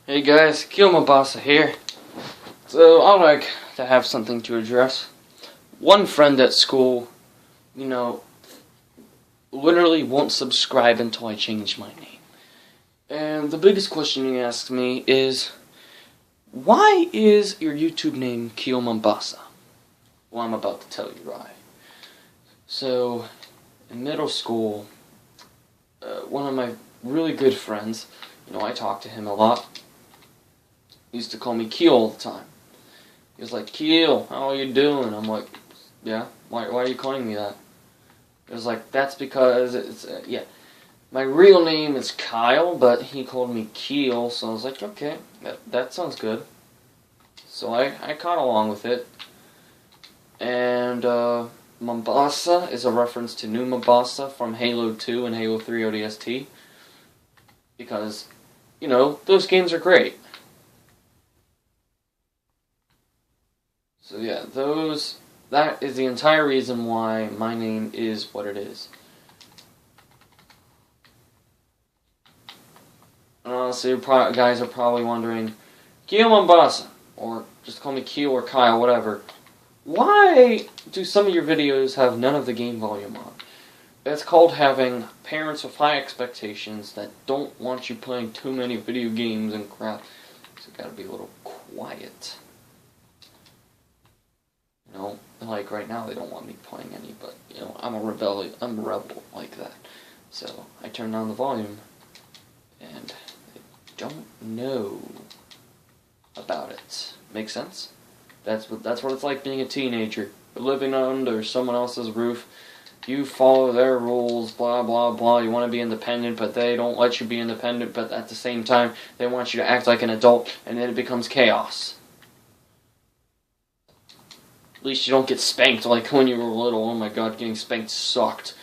Hey guys, Keel Mombasa here. So I'd like to have something to address. One friend at school, literally won't subscribe until I change my name. And the biggest question he asked me is, why is your YouTube name Keel Mombasa? Well, I'm about to tell you why. So, in middle school, one of my really good friends, I talk to him a lot. He used to call me Keel all the time. He was like, Keel, how are you doing? I'm like, yeah, why are you calling me that? He was like, that's because it's, my real name is Kyle, but he called me Keel, so I was like, okay, that sounds good. So I caught along with it. And Mombasa is a reference to New Mombasa from Halo 2 and Halo 3 ODST. Because, those games are great. So yeah, that is the entire reason why my name is what it is. And honestly, guys are probably wondering, Keel Mombasa, or just call me Keel or Kyle, whatever. Why do some of your videos have none of the game volume on? It's called having parents with high expectations that don't want you playing too many video games and crap. So you gotta be a little quiet. Like right now they don't want me playing any, but I'm a rebel like that. So I turn down the volume and I don't know about it. Make sense? That's what it's like being a teenager. You're living under someone else's roof. You follow their rules, blah blah blah. You want to be independent, but they don't let you be independent, but at the same time they want you to act like an adult, and then it becomes chaos. At least you don't get spanked like when you were little. Oh my god, getting spanked sucked.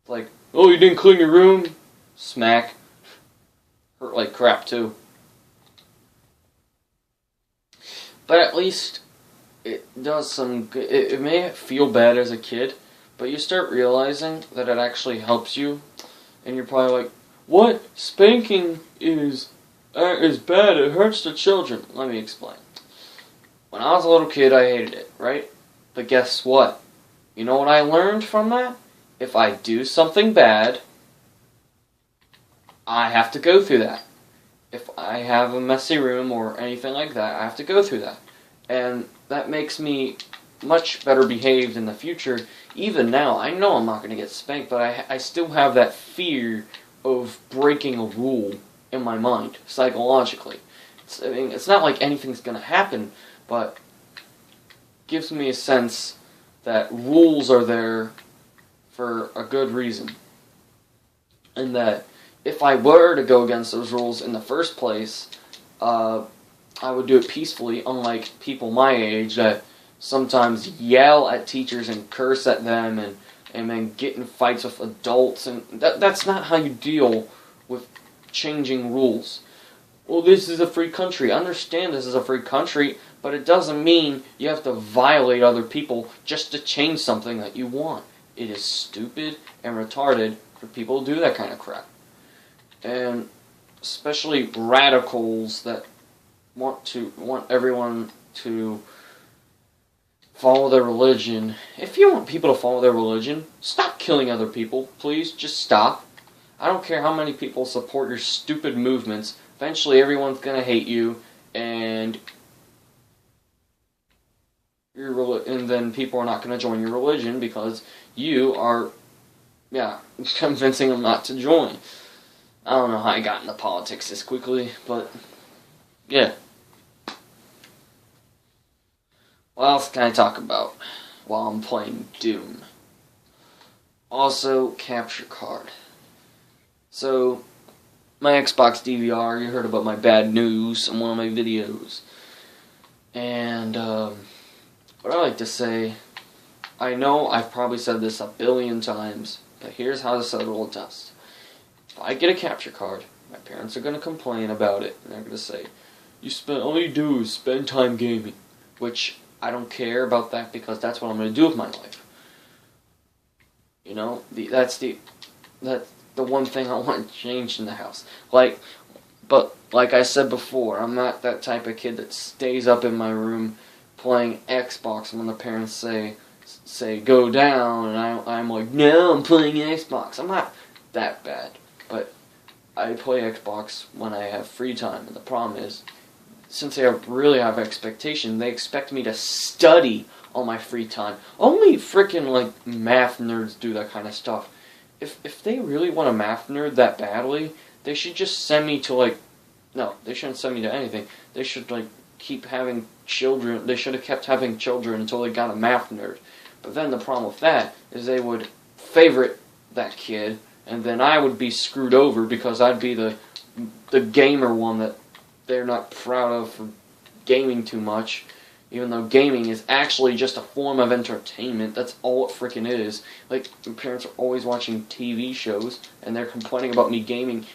Like, oh, you didn't clean your room? Smack. Hurt like crap, too. But at least it does some good. It may feel bad as a kid, but you start realizing that it actually helps you. And you're probably like, what? Spanking is bad. It hurts the children. Let me explain. When I was a little kid, I hated it, right? But guess what? You know what I learned from that? If I do something bad, I have to go through that. If I have a messy room or anything like that, I have to go through that. And that makes me much better behaved in the future. Even now, I know I'm not going to get spanked, but I still have that fear of breaking a rule in my mind, psychologically. It's not like anything's going to happen, but gives me a sense that rules are there for a good reason. And that if I were to go against those rules in the first place, I would do it peacefully, unlike people my age that sometimes yell at teachers and curse at them and then get in fights with adults. And that's not how you deal with changing rules. Well, this is a free country. I understand this is a free country, but it doesn't mean you have to violate other people just to change something that you want. It is stupid and retarded for people to do that kind of crap. And especially radicals that want everyone to follow their religion. If you want people to follow their religion, stop killing other people, please. Just stop. I don't care how many people support your stupid movements. Eventually, everyone's gonna hate you, and then people are not gonna join your religion because you are, convincing them not to join. I don't know how I got into politics this quickly, but yeah. What else can I talk about while I'm playing Doom? Also, capture card. So, my Xbox DVR, you heard about my bad news in one of my videos. And, what I like to say, I know I've probably said this a billion times, but here's how to settle a test. If I get a capture card, my parents are going to complain about it, and they're going to say, all you do is spend time gaming, which I don't care about that because that's what I'm going to do with my life. That's the one thing I want changed in the house. Like, But like I said before, I'm not that type of kid that stays up in my room playing Xbox when the parents say go down, and I'm like, no, I'm playing Xbox. I'm not that bad, but I play Xbox when I have free time, and the problem is, since they really have expectation, they expect me to study on my free time. Only freaking like math nerds do that kind of stuff. If they really want a math nerd that badly, they should just send me to like, no, they shouldn't send me to anything. They should like keep having children. They should have kept having children until they got a math nerd. But then the problem with that is they would favorite that kid, and then I would be screwed over because I'd be the gamer one that they're not proud of for gaming too much, even though gaming is actually just a form of entertainment. That's all it freaking is. Like, my parents are always watching TV shows, and they're complaining about me gaming.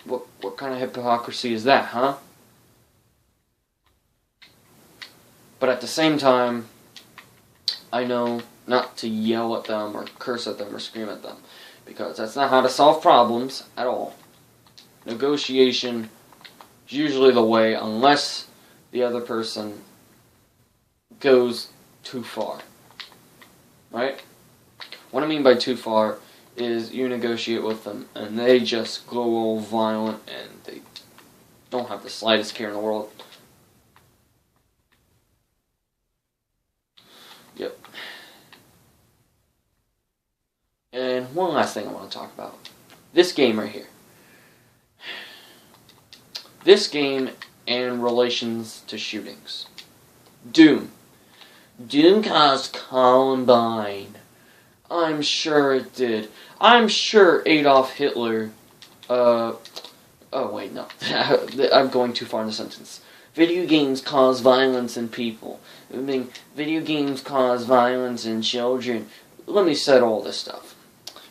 What kind of hypocrisy is that, huh? But at the same time, I know not to yell at them or curse at them or scream at them, because that's not how to solve problems at all. Negotiation is usually the way, unless the other person goes too far. Right? What I mean by too far is you negotiate with them and they just go all violent and they don't have the slightest care in the world. Yep. And one last thing I want to talk about. This game right here. This game and relations to shootings. Doom. Doom caused Colombine. I'm sure it did. I'm sure Adolf Hitler, oh wait, no. I'm going too far in the sentence. Video games cause violence in people. I mean, video games cause violence in children. Let me set all this stuff.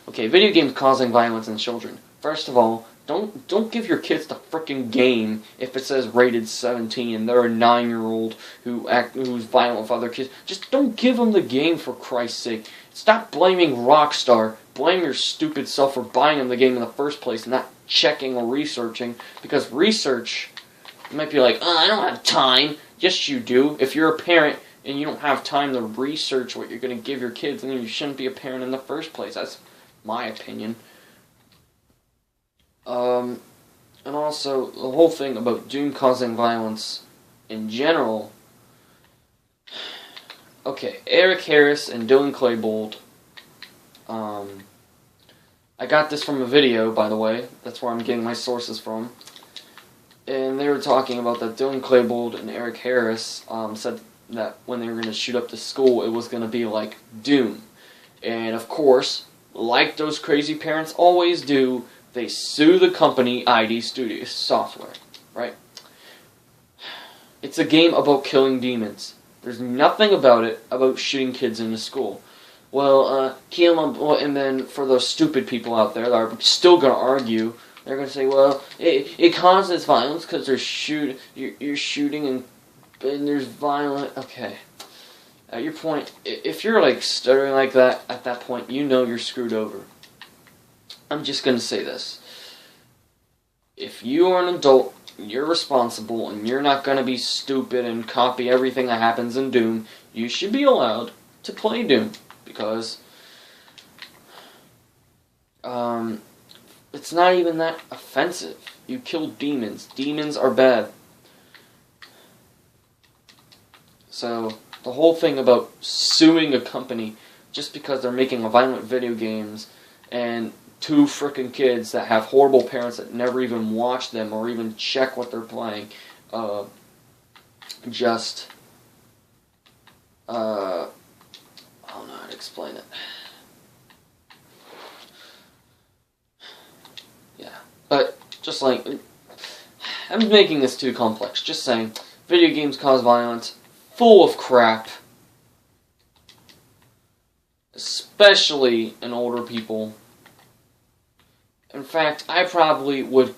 Okay, video games causing violence in children. First of all, don't give your kids the frickin' game if it says rated 17 and they're a 9-year-old who's violent with other kids. Just don't give them the game, for Christ's sake. Stop blaming Rockstar. Blame your stupid self for buying them the game in the first place, not checking or researching. Because research, you might be like, oh, I don't have time. Yes, you do. If you're a parent and you don't have time to research what you're going to give your kids, then you shouldn't be a parent in the first place. That's my opinion. And also, the whole thing about Doom causing violence in general. Okay, Eric Harris and Dylan Klebold. I got this from a video, by the way. That's where I'm getting my sources from. And they were talking about that Dylan Klebold and Eric Harris said that when they were going to shoot up the school, it was going to be like Doom. And of course, like those crazy parents always do, they sue the company ID Studios Software, right? It's a game about killing demons. There's nothing about it about shooting kids in the school. Well, Keel Mombasa, and then for those stupid people out there that are still going to argue, they're going to say, well, it causes violence because you're shooting and there's violence. Okay. At your point, if you're like stuttering like that, at that point, you know you're screwed over. I'm just going to say this. If you are an adult, you're responsible, and you're not going to be stupid and copy everything that happens in Doom, you should be allowed to play Doom. Because it's not even that offensive. You killed demons. Demons are bad. So, the whole thing about suing a company just because they're making violent video games and two frickin' kids that have horrible parents that never even watch them or even check what they're playing, I don't know how to explain it. Yeah, but just like, I'm making this too complex. Just saying, video games cause violence, full of crap, especially in older people. In fact, I would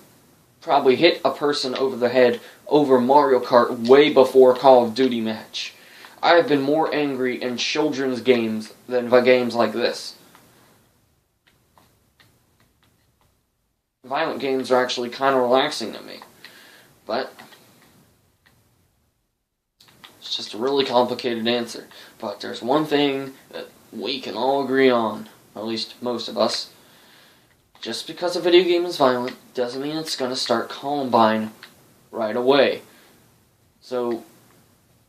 hit a person over the head over Mario Kart way before a Call of Duty match. I have been more angry in children's games than games like this. Violent games are actually kind of relaxing to me. But it's just a really complicated answer. But there's one thing that we can all agree on, or at least most of us. Just because a video game is violent doesn't mean it's going to start Columbine right away. So,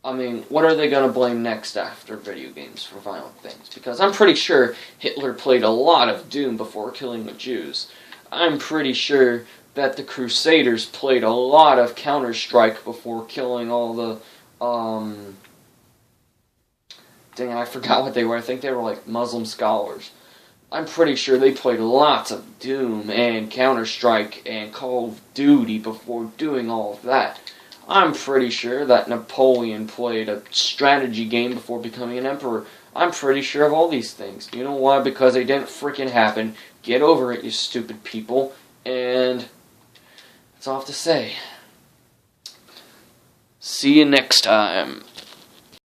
I mean, what are they going to blame next after video games for violent things? Because I'm pretty sure Hitler played a lot of Doom before killing the Jews. I'm pretty sure that the Crusaders played a lot of Counter-Strike before killing all the, dang, I forgot what they were. I think they were like Muslim scholars. I'm pretty sure they played lots of Doom and Counter-Strike and Call of Duty before doing all of that. I'm pretty sure that Napoleon played a strategy game before becoming an emperor. I'm pretty sure of all these things. You know why? Because they didn't freaking happen. Get over it, you stupid people. And that's all I have to say. See you next time.